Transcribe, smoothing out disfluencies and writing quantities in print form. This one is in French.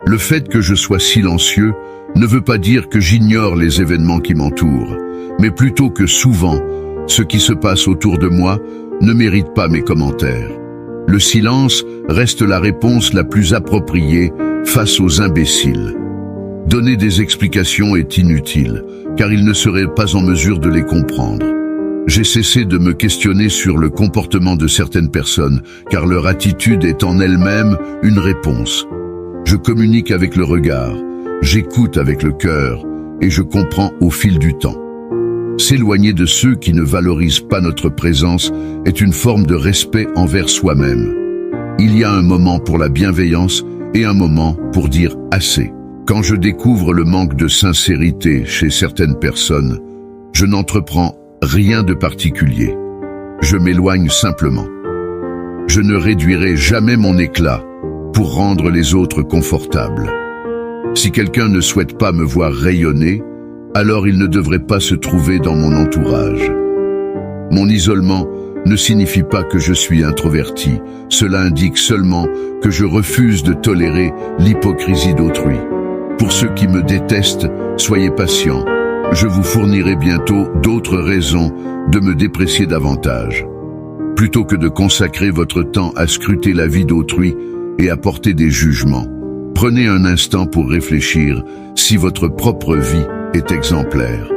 Le fait que je sois silencieux ne veut pas dire que j'ignore les événements qui m'entourent, mais plutôt que souvent, ce qui se passe autour de moi ne mérite pas mes commentaires. Le silence reste la réponse la plus appropriée face aux imbéciles. Donner des explications est inutile, car ils ne seraient pas en mesure de les comprendre. J'ai cessé de me questionner sur le comportement de certaines personnes, car leur attitude est en elle-même une réponse. Je communique avec le regard, j'écoute avec le cœur, et je comprends au fil du temps. S'éloigner de ceux qui ne valorisent pas notre présence est une forme de respect envers soi-même. Il y a un moment pour la bienveillance et un moment pour dire assez. Quand je découvre le manque de sincérité chez certaines personnes, je n'entreprends rien de particulier. Je m'éloigne simplement. Je ne réduirai jamais mon éclat pour rendre les autres confortables. Si quelqu'un ne souhaite pas me voir rayonner, alors il ne devrait pas se trouver dans mon entourage. Mon isolement ne signifie pas que je suis introverti. Cela indique seulement que je refuse de tolérer l'hypocrisie d'autrui. Pour ceux qui me détestent, soyez patients. Je vous fournirai bientôt d'autres raisons de me déprécier davantage. Plutôt que de consacrer votre temps à scruter la vie d'autrui et à porter des jugements, prenez un instant pour réfléchir si votre propre vie est exemplaire.